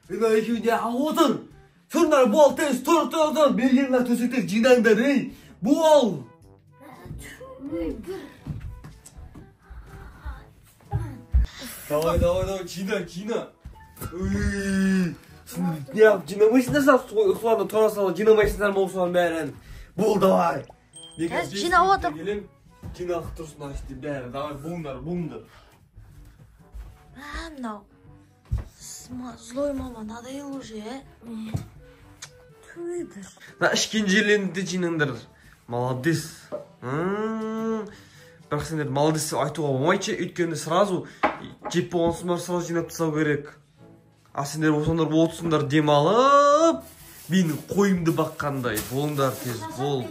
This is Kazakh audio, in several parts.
Ина екеуінде отыр. Сондар бол тез тұртаудан бергенler төсектер жинаңдар, ей. Бол. Давай, жина. Ya жинамайсыңдар сап ұйқыларына тұра сала жинамайсыңдар ма осыған бәрін. Бол, давай. Жинап отыр. Жинақы тұрсын ашты бәрі. Давай, буыңдар. Мынау. Злой мама, надоел уже. Түйдір. Ішкен жерлеріңді де жинаңдар. Молодец. Бірақ сендер молодец айтуға болмайчы, өйткені сразу жеп болғансыңдар сразу жинап тастау керек. Сендер осындар отсыңдар демалып, менің қойымды баққандай. Болыңдар тез, бол.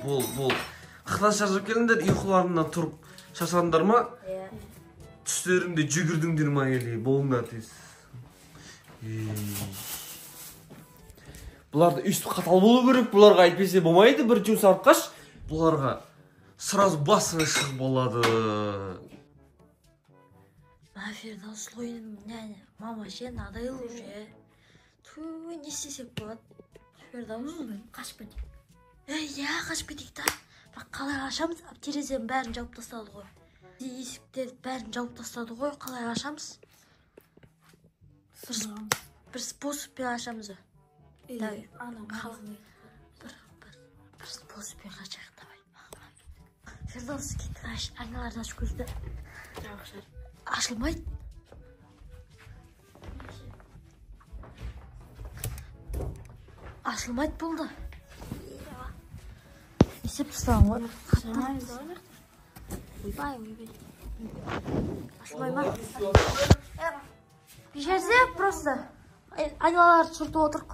Қытан шаршап келіңдер, ұйқыларынан тұрып шаршадыңдар ма? Түстерінде жүгірдіңдер ма еле, болыңдар тез. Бұларды үсті қатал болу керек, бұларға айтпесе болмайды, бір жұмыс арқаш, бұларға сразу басыңа шығып болады. Фердал злой, няня, мама, же надоел уже. Түй, не істесек болады? Фердал, қашып кетейік. Я қашып кетейік та. Бірақ қалай қашамыз? Терезенің бәрін жауып тастады ғой. Есіктерді бәрін жауып тастады ғой. Қалай қашамыз? Бір способпен ашамыз. Бір способпен қашайық, давай. Фердал, кет, айналарды ашып көзді. Ашылмайды. Ашылмайды болды. Есеп тұстаған ғой. Ойбай. Ашылмай ма? Жерде просто айналарды сүртіп отырық.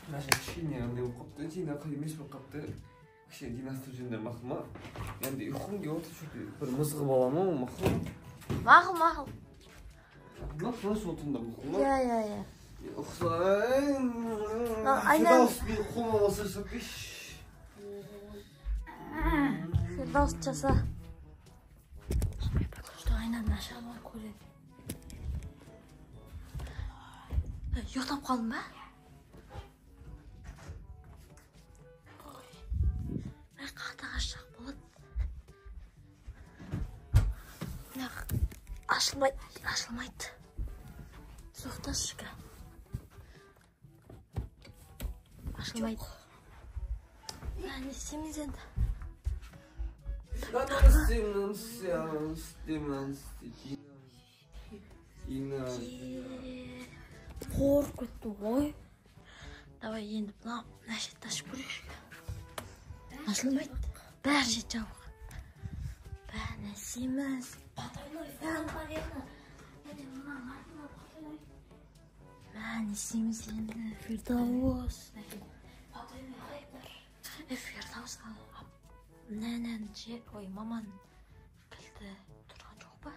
Кішкене андай оқыпты, жина қиымеш оқыпты. Кішкене династыр жөндер мақылма. Енді ұйқым кеп отыр, бір мызғы бала ма, мақыл. Мақыл. Тыныш отында мақыл ма? Я. Ұқсайын. Фирдаус мен қолыма болса шықпеш. Фирдаус жаса. Что айнаны ашамай көреді. Ұйықтап қалдың ба? Қақта қашақ болады. Ашылмайды. Соқтас шүкі. Ашылмайды. Не істейміз енді? Қорқытты ғой. Давай енді бұна әшетті ашып көрейік. Ашылмайды. Бәрі жет жауық. Бәрі нәсеміз. Бәрі нәсеміз енді. Фирдаус. Фирдаус. Нәнән же. Ой, маман білді. Тұрған жоқ па?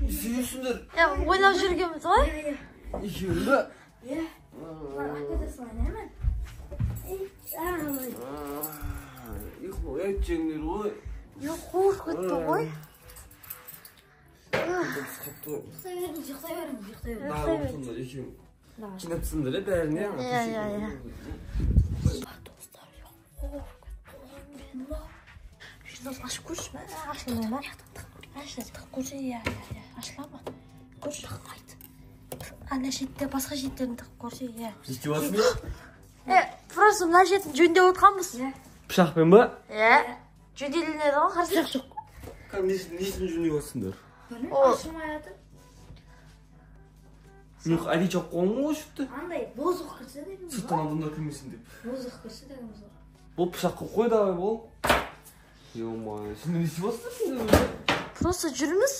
Сүйесіңдер. Ойлап жүргенбіз ғой? Екеуінде? Ұйқылай өтчеңдер ғой. Қорқытты ғой. Ұйықтай беріңіз. Екеуің жинапсыңдар бәріне. Достар, қорқытты. Фирдаус ашып көрші ме? Ашылмай ма? Ашылдық көрші, ашыла ма? Көрші қылмайды. Ана шетте басқа шеттерін тық көрсе, Жестеватсың ба? Просто мына жетін жөндеп отқанбыз. Пышақпен ба? Жөнделінеді ғой, қарсы. Пышақ жоқ. Несін жөндеп отсыңдар? Ашылмай аты. Жоқ, әлі жоқ қоңын ғой шықты. Андай, бозық кірсе дегеніміз ғой. Сырттан адамдар кірмесін деп. Бозық кірсе дегеніміз ғой. Бұл пышаққа қой давай бол. Ё-май, сендер не істеп отсыңдар сендер? Просто жүрміз.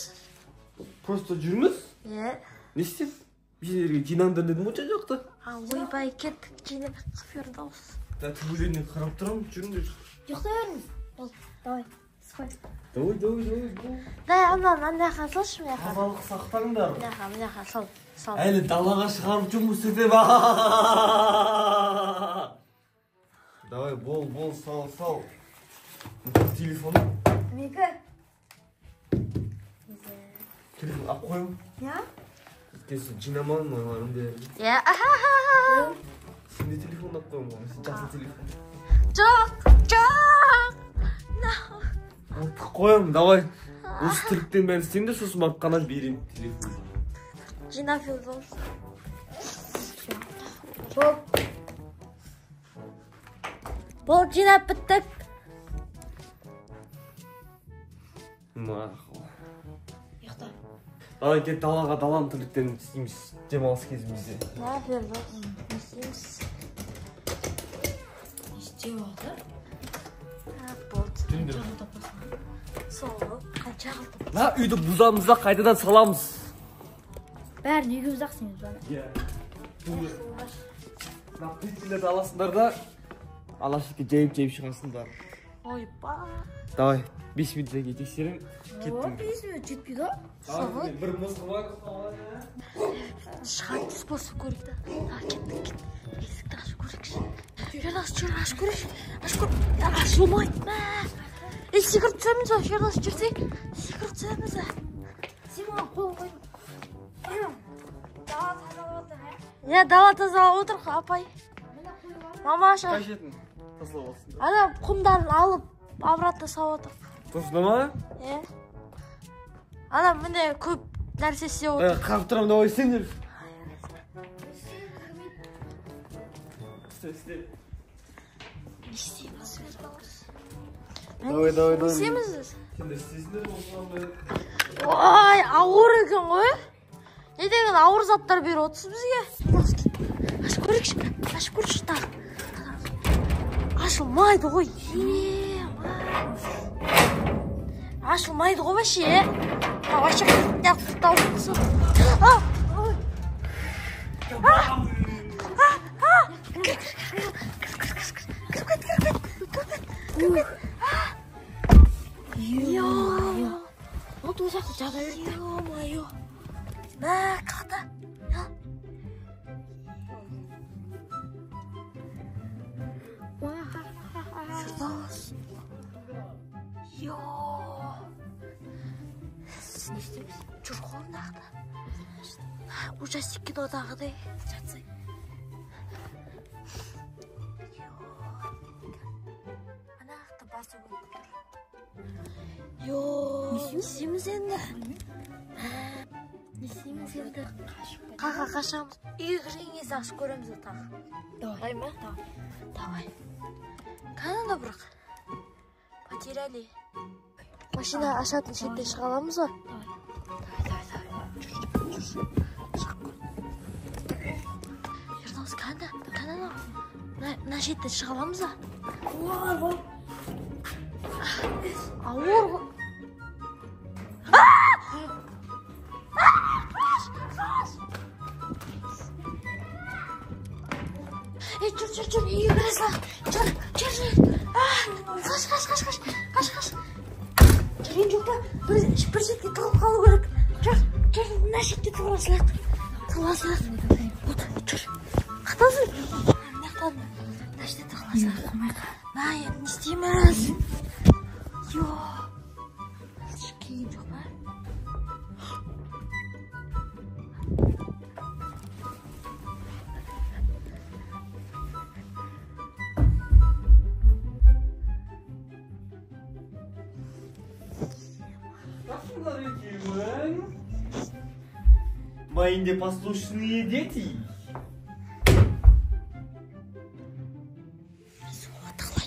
Просто жүрміз? Не істеп? Сендерге жинаңдар дедім ғой жақта. Ойбай кеттік, жинап Фирдаус. Түбілеріне қарап тұрамын, жүріңдер. Жоқтай беріңіз. Давай, спать. Давай. Дай, ана салшы мына жаққа. Тазалық сақтаңдар. Мына жаққа сал. Әлі далаға шығарып жұмыс істеп. Давай, бол, сал. Телефон. Менікі. Телефон алып қойым. Я? Сен жинамадың ойларыңды. Я. Сен де телефон алып қойым ғой. Сен жақсы телефон. Жоқ. Қоям, давай. Осы тірліктен бәрін істеймін де сосын барып қана берейін телефон. Жинап жүрдім. Жоқ. Бұл жинап біттік. Мақұл. Ұйықта. Давай кет далаға, даланың тірліктерін істейміз демалыс кезімізде. Жинап жүрдім. Не істейміз? Не істеп алды? Болды. Түндір. Сол, қанша қалды? На үйді бұзамыз да қайтадан саламыз. Бәрін үйге бұзақсыңыз бана. Иә. Плитилерді аласыңдар да алашықты жайып шығасыңдар. Ойба. Давай 5 минутта тексерем. Кеттім. 5 минут жетпейді ғой? Давай, бір мызғы бар. Шығады способ көрейік та. Кеттік. Есікті ашып көрейікші. Ашып көрейікші. Ашылмайды ма? Секіріп түсеміз ба? Жерден жүрсек. Секіріп түсеміз ба? Сен маған қол қойдың. Дала тазалап отыр, Я дала тазалап отыр, апай. Мына қойып алып. Мамаша. Қай шетін? Тазалап алсын. Ана құмдарын алып, обратно салып отыр. Tosunda ма? Ана міне көп нәрсе істеп отыр. Қарып тұрамын, давай сендер. Істе. Не істейміз? Давай. Не істейміз? Сендер істесіңдер болсам. Ой, ауыр екен ғой. Не деген ауыр заттар беріп отырсыз бізге? Ашып көрейікші тағы. Ашылмайды ғой. Ашылмайды ғой вообще. Вообще қиттау болсын. Вот ол жақты жағдай берді. Ё-моё. Мә, қақта. Сырдас. Йо. Не істейміз? Жүр қолымдағыда. Ужастик кинодағыдай. Жатсай. Анақта басы болып тұр. Йо. Не істейміз енді? Не істейміз енді? Қаға қашамыз. Үйге кірген кезде ашып көреміз тағы. Давай ма? Давай. Қанада бірақ? Потеряли. Машина ашатын шеттен шыға аламыз ба? Давай. Ердауыз, қанада? Мына шеттен шыға аламыз ба? Ауыр ғой. Жүр, үйге кіресің. Жүр. Қаш. Жүрген жоқ па? Бір шетке тығылып қалу керек. Жүр, мына шетке тығыласылады. Жүр. Қақтасың? Мына шетке тығыласылады. Мә, не істейміз? Йо. Келген жоқ па? Мои непослушные дети. Суға тығылайық.